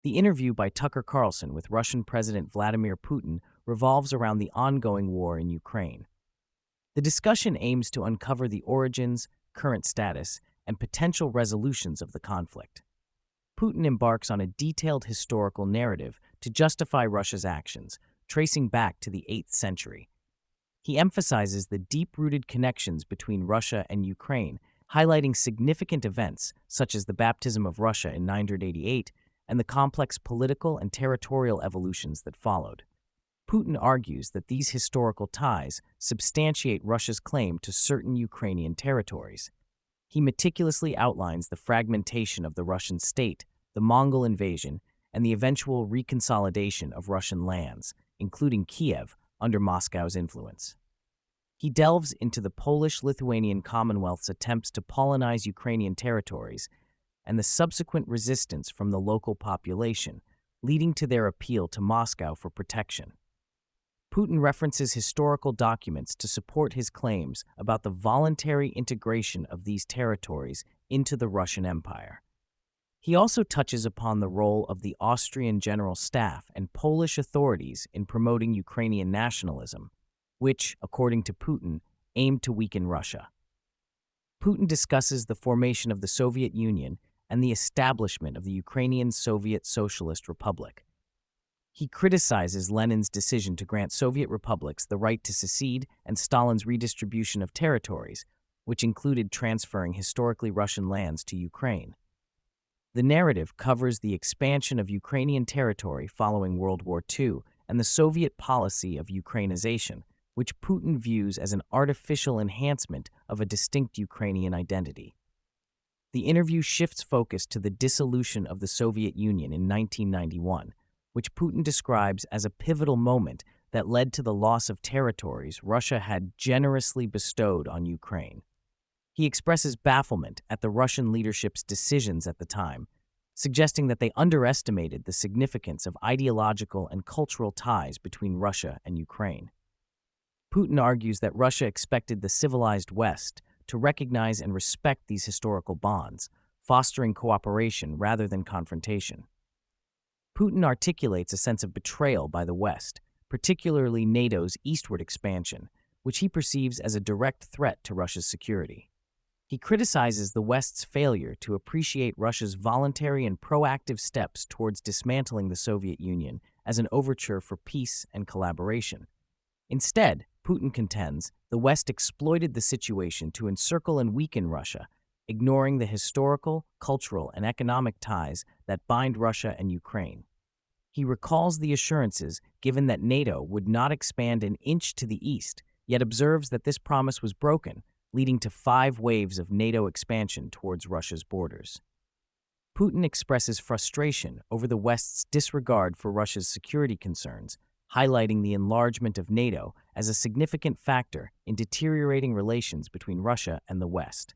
The interview by Tucker Carlson with Russian President Vladimir Putin revolves around the ongoing war in Ukraine. The discussion aims to uncover the origins, current status, and potential resolutions of the conflict. Putin embarks on a detailed historical narrative to justify Russia's actions, tracing back to the 8th century. He emphasizes the deep-rooted connections between Russia and Ukraine, highlighting significant events such as the baptism of Russia in 988 and the complex political and territorial evolutions that followed. Putin argues that these historical ties substantiate Russia's claim to certain Ukrainian territories. He meticulously outlines the fragmentation of the Russian state, the Mongol invasion, and the eventual reconsolidation of Russian lands, including Kiev, under Moscow's influence. He delves into the Polish-Lithuanian Commonwealth's attempts to Polonize Ukrainian territories and the subsequent resistance from the local population, leading to their appeal to Moscow for protection. Putin references historical documents to support his claims about the voluntary integration of these territories into the Russian Empire. He also touches upon the role of the Austrian General Staff and Polish authorities in promoting Ukrainian nationalism, which, according to Putin, aimed to weaken Russia. Putin discusses the formation of the Soviet Union and the establishment of the Ukrainian Soviet Socialist Republic. He criticizes Lenin's decision to grant Soviet republics the right to secede and Stalin's redistribution of territories, which included transferring historically Russian lands to Ukraine. The narrative covers the expansion of Ukrainian territory following World War II and the Soviet policy of Ukrainization, which Putin views as an artificial enhancement of a distinct Ukrainian identity. The interview shifts focus to the dissolution of the Soviet Union in 1991, which Putin describes as a pivotal moment that led to the loss of territories Russia had generously bestowed on Ukraine. He expresses bafflement at the Russian leadership's decisions at the time, suggesting that they underestimated the significance of ideological and cultural ties between Russia and Ukraine. Putin argues that Russia expected the civilized West to recognize and respect these historical bonds, fostering cooperation rather than confrontation. Putin articulates a sense of betrayal by the West, particularly NATO's eastward expansion, which he perceives as a direct threat to Russia's security. He criticizes the West's failure to appreciate Russia's voluntary and proactive steps towards dismantling the Soviet Union as an overture for peace and collaboration. Instead, Putin contends the West exploited the situation to encircle and weaken Russia, ignoring the historical, cultural, and economic ties that bind Russia and Ukraine. He recalls the assurances given that NATO would not expand an inch to the east, yet observes that this promise was broken, leading to 5 waves of NATO expansion towards Russia's borders. Putin expresses frustration over the West's disregard for Russia's security concerns, highlighting the enlargement of NATO as a significant factor in deteriorating relations between Russia and the West.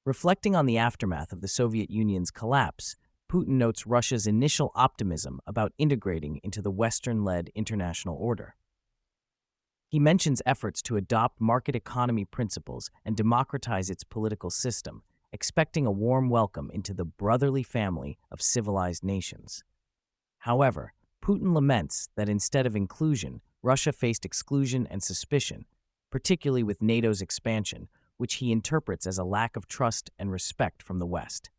Reflecting on the aftermath of the Soviet Union's collapse, Putin notes Russia's initial optimism about integrating into the Western-led international order. He mentions efforts to adopt market economy principles and democratize its political system, expecting a warm welcome into the brotherly family of civilized nations. However, Putin laments that instead of inclusion, Russia faced exclusion and suspicion, particularly with NATO's expansion, which he interprets as a lack of trust and respect from the West.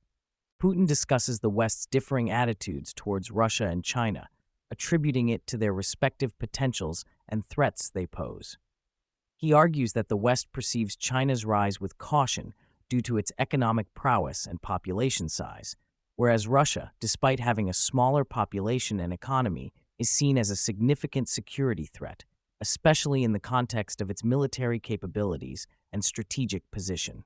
Putin discusses the West's differing attitudes towards Russia and China, attributing it to their respective potentials and threats they pose. He argues that the West perceives China's rise with caution due to its economic prowess and population size, whereas Russia, despite having a smaller population and economy, is seen as a significant security threat, especially in the context of its military capabilities and strategic position.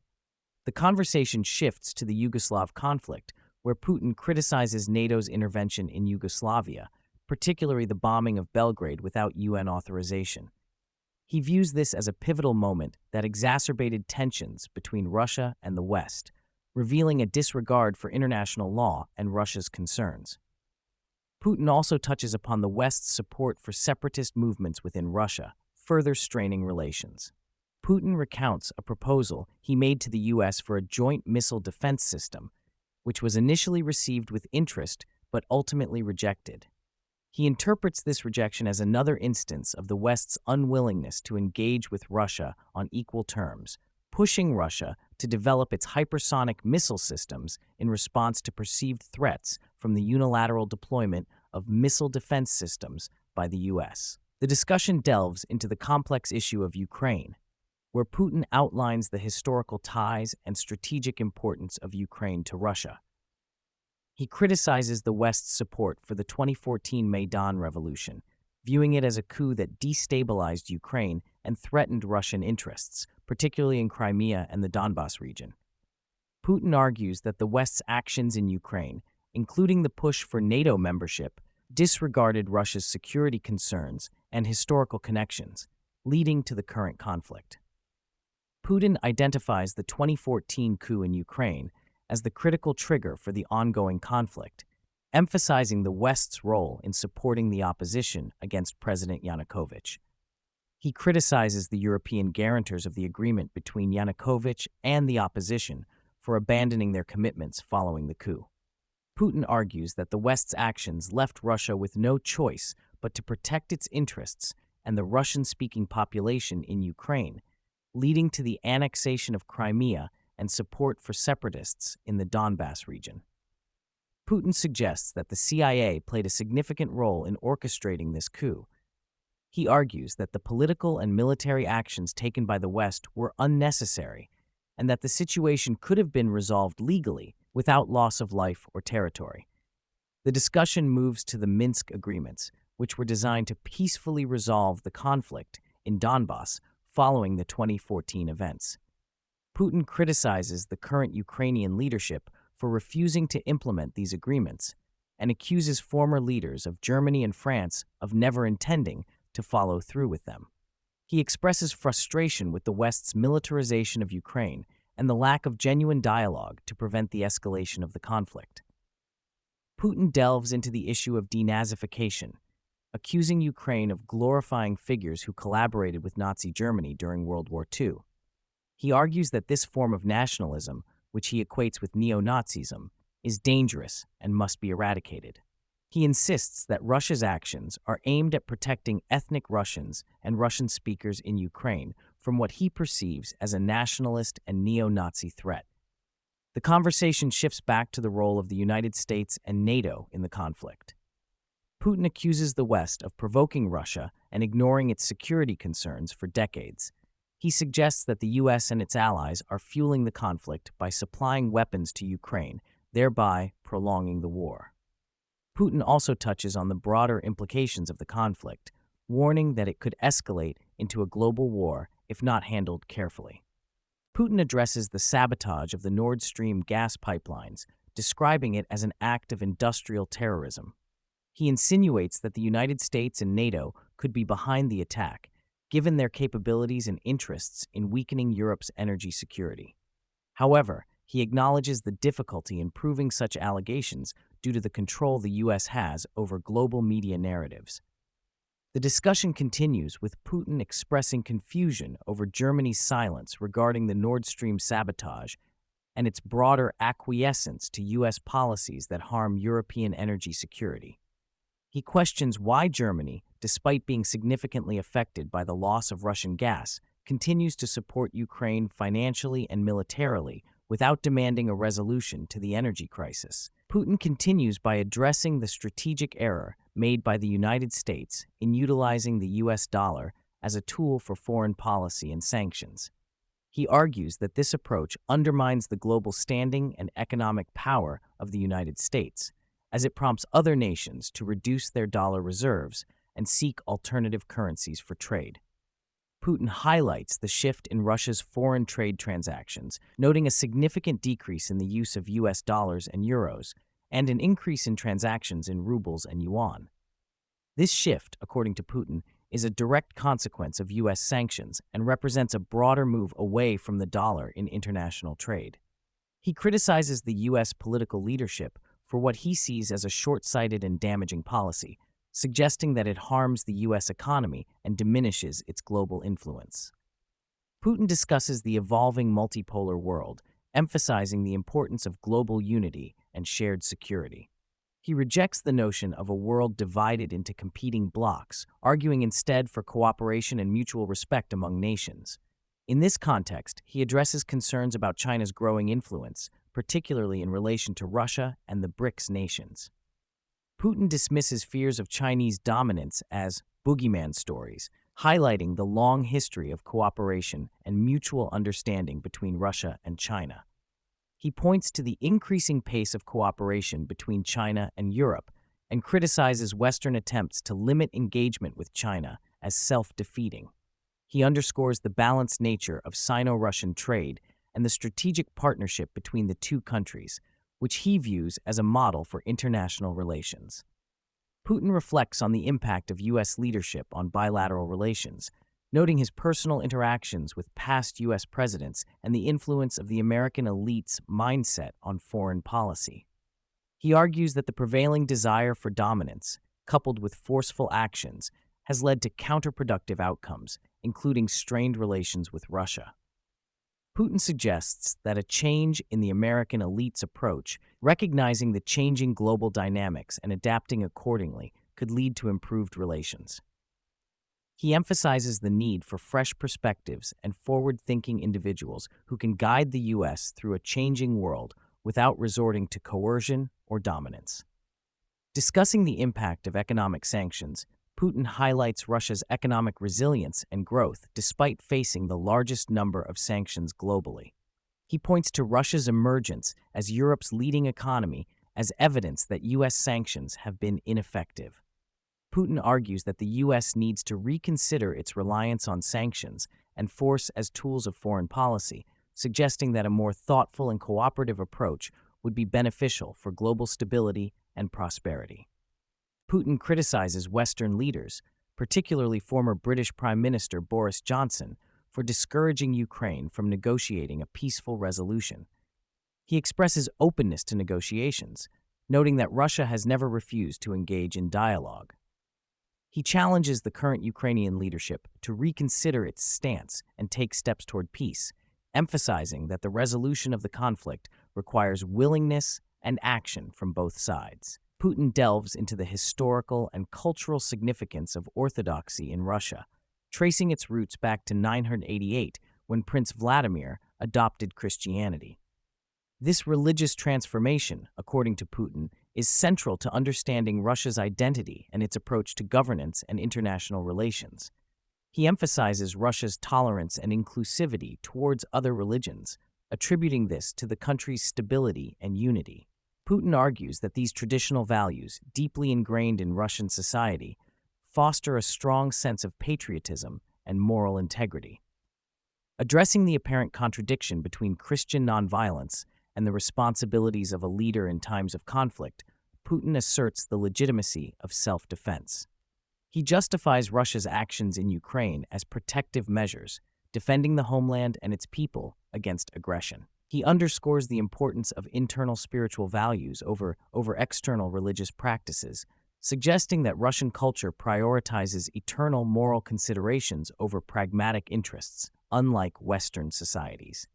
The conversation shifts to the Yugoslav conflict, where Putin criticizes NATO's intervention in Yugoslavia, particularly the bombing of Belgrade without UN authorization. He views this as a pivotal moment that exacerbated tensions between Russia and the West, revealing a disregard for international law and Russia's concerns. Putin also touches upon the West's support for separatist movements within Russia, further straining relations. Putin recounts a proposal he made to the U.S. for a joint missile defense system, which was initially received with interest but ultimately rejected. He interprets this rejection as another instance of the West's unwillingness to engage with Russia on equal terms, pushing Russia to develop its hypersonic missile systems in response to perceived threats from the unilateral deployment of missile defense systems by the U.S. The discussion delves into the complex issue of Ukraine, where Putin outlines the historical ties and strategic importance of Ukraine to Russia. He criticizes the West's support for the 2014 Maidan Revolution, viewing it as a coup that destabilized Ukraine and threatened Russian interests, particularly in Crimea and the Donbas region. Putin argues that the West's actions in Ukraine, including the push for NATO membership, disregarded Russia's security concerns and historical connections, leading to the current conflict. Putin identifies the 2014 coup in Ukraine as the critical trigger for the ongoing conflict, emphasizing the West's role in supporting the opposition against President Yanukovych. He criticizes the European guarantors of the agreement between Yanukovych and the opposition for abandoning their commitments following the coup. Putin argues that the West's actions left Russia with no choice but to protect its interests and the Russian-speaking population in Ukraine, leading to the annexation of Crimea and support for separatists in the Donbas region. Putin suggests that the CIA played a significant role in orchestrating this coup. He argues that the political and military actions taken by the West were unnecessary and that the situation could have been resolved legally without loss of life or territory. The discussion moves to the Minsk agreements, which were designed to peacefully resolve the conflict in Donbas following the 2014 events. Putin criticizes the current Ukrainian leadership for refusing to implement these agreements and accuses former leaders of Germany and France of never intending to follow through with them. He expresses frustration with the West's militarization of Ukraine and the lack of genuine dialogue to prevent the escalation of the conflict. Putin delves into the issue of denazification, accusing Ukraine of glorifying figures who collaborated with Nazi Germany during World War II. He argues that this form of nationalism, which he equates with neo-Nazism, is dangerous and must be eradicated. He insists that Russia's actions are aimed at protecting ethnic Russians and Russian speakers in Ukraine from what he perceives as a nationalist and neo-Nazi threat. The conversation shifts back to the role of the United States and NATO in the conflict. Putin accuses the West of provoking Russia and ignoring its security concerns for decades. He suggests that the U.S. and its allies are fueling the conflict by supplying weapons to Ukraine, thereby prolonging the war. Putin also touches on the broader implications of the conflict, warning that it could escalate into a global war if not handled carefully. Putin addresses the sabotage of the Nord Stream gas pipelines, describing it as an act of industrial terrorism. He insinuates that the United States and NATO could be behind the attack, given their capabilities and interests in weakening Europe's energy security. However, he acknowledges the difficulty in proving such allegations due to the control the U.S. has over global media narratives. The discussion continues with Putin expressing confusion over Germany's silence regarding the Nord Stream sabotage and its broader acquiescence to U.S. policies that harm European energy security. He questions why Germany, despite being significantly affected by the loss of Russian gas, continues to support Ukraine financially and militarily without demanding a resolution to the energy crisis. Putin continues by addressing the strategic error made by the United States in utilizing the U.S. dollar as a tool for foreign policy and sanctions. He argues that this approach undermines the global standing and economic power of the United States, as it prompts other nations to reduce their dollar reserves and seek alternative currencies for trade. Putin highlights the shift in Russia's foreign trade transactions, noting a significant decrease in the use of U.S. dollars and euros, and an increase in transactions in rubles and yuan. This shift, according to Putin, is a direct consequence of U.S. sanctions and represents a broader move away from the dollar in international trade. He criticizes the U.S. political leadership for what he sees as a short-sighted and damaging policy, suggesting that it harms the U.S. economy and diminishes its global influence. Putin discusses the evolving multipolar world, emphasizing the importance of global unity and shared security. He rejects the notion of a world divided into competing blocs, arguing instead for cooperation and mutual respect among nations. In this context, he addresses concerns about China's growing influence, particularly in relation to Russia and the BRICS nations. Putin dismisses fears of Chinese dominance as boogeyman stories, highlighting the long history of cooperation and mutual understanding between Russia and China. He points to the increasing pace of cooperation between China and Europe and criticizes Western attempts to limit engagement with China as self-defeating. He underscores the balanced nature of Sino-Russian trade and the strategic partnership between the two countries, which he views as a model for international relations. Putin reflects on the impact of U.S. leadership on bilateral relations, noting his personal interactions with past U.S. presidents and the influence of the American elite's mindset on foreign policy. He argues that the prevailing desire for dominance, coupled with forceful actions, has led to counterproductive outcomes, including strained relations with Russia. Putin suggests that a change in the American elite's approach, recognizing the changing global dynamics and adapting accordingly, could lead to improved relations. He emphasizes the need for fresh perspectives and forward-thinking individuals who can guide the U.S. through a changing world without resorting to coercion or dominance. Discussing the impact of economic sanctions, Putin highlights Russia's economic resilience and growth despite facing the largest number of sanctions globally. He points to Russia's emergence as Europe's leading economy as evidence that U.S. sanctions have been ineffective. Putin argues that the U.S. needs to reconsider its reliance on sanctions and force as tools of foreign policy, suggesting that a more thoughtful and cooperative approach would be beneficial for global stability and prosperity. Putin criticizes Western leaders, particularly former British Prime Minister Boris Johnson, for discouraging Ukraine from negotiating a peaceful resolution. He expresses openness to negotiations, noting that Russia has never refused to engage in dialogue. He challenges the current Ukrainian leadership to reconsider its stance and take steps toward peace, emphasizing that the resolution of the conflict requires willingness and action from both sides. Putin delves into the historical and cultural significance of orthodoxy in Russia, tracing its roots back to 988 when Prince Vladimir adopted Christianity. This religious transformation, according to Putin, is central to understanding Russia's identity and its approach to governance and international relations. He emphasizes Russia's tolerance and inclusivity towards other religions, attributing this to the country's stability and unity. Putin argues that these traditional values, deeply ingrained in Russian society, foster a strong sense of patriotism and moral integrity. Addressing the apparent contradiction between Christian nonviolence and the responsibilities of a leader in times of conflict, Putin asserts the legitimacy of self-defense. He justifies Russia's actions in Ukraine as protective measures, defending the homeland and its people against aggression. He underscores the importance of internal spiritual values over external religious practices, suggesting that Russian culture prioritizes eternal moral considerations over pragmatic interests, unlike Western societies.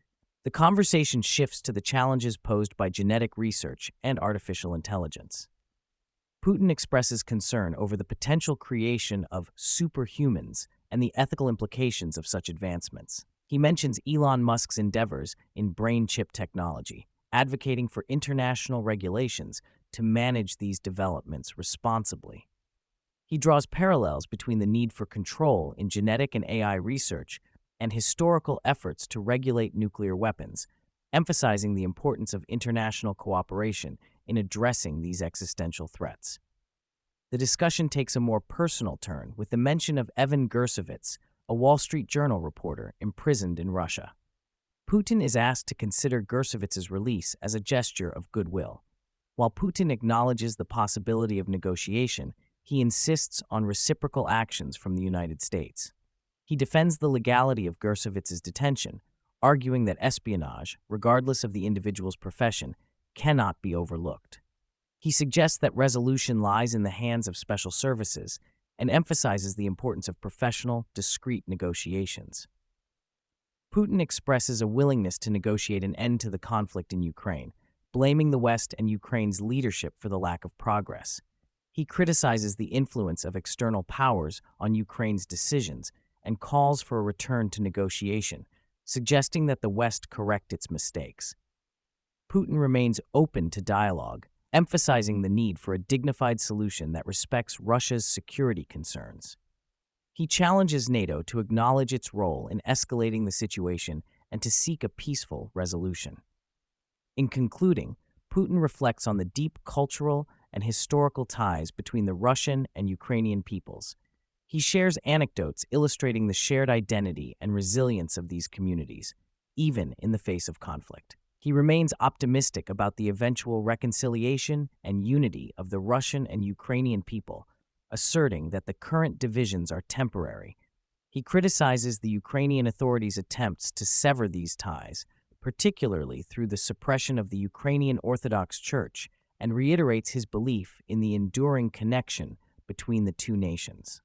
The conversation shifts to the challenges posed by genetic research and artificial intelligence. Putin expresses concern over the potential creation of superhumans and the ethical implications of such advancements. He mentions Elon Musk's endeavors in brain chip technology, advocating for international regulations to manage these developments responsibly. He draws parallels between the need for control in genetic and AI research and historical efforts to regulate nuclear weapons, emphasizing the importance of international cooperation in addressing these existential threats. The discussion takes a more personal turn with the mention of Evan Gersovitz, a Wall Street Journal reporter imprisoned in Russia. Putin is asked to consider Gersovitz's release as a gesture of goodwill. While Putin acknowledges the possibility of negotiation, he insists on reciprocal actions from the United States. He defends the legality of Gersovitz's detention, arguing that espionage, regardless of the individual's profession, cannot be overlooked. He suggests that resolution lies in the hands of special services and emphasizes the importance of professional, discreet negotiations. Putin expresses a willingness to negotiate an end to the conflict in Ukraine, blaming the West and Ukraine's leadership for the lack of progress. He criticizes the influence of external powers on Ukraine's decisions and calls for a return to negotiation, suggesting that the West correct its mistakes. Putin remains open to dialogue, emphasizing the need for a dignified solution that respects Russia's security concerns. He challenges NATO to acknowledge its role in escalating the situation and to seek a peaceful resolution. In concluding, Putin reflects on the deep cultural and historical ties between the Russian and Ukrainian peoples. He shares anecdotes illustrating the shared identity and resilience of these communities, even in the face of conflict. He remains optimistic about the eventual reconciliation and unity of the Russian and Ukrainian people, asserting that the current divisions are temporary. He criticizes the Ukrainian authorities' attempts to sever these ties, particularly through the suppression of the Ukrainian Orthodox Church, and reiterates his belief in the enduring connection between the two nations.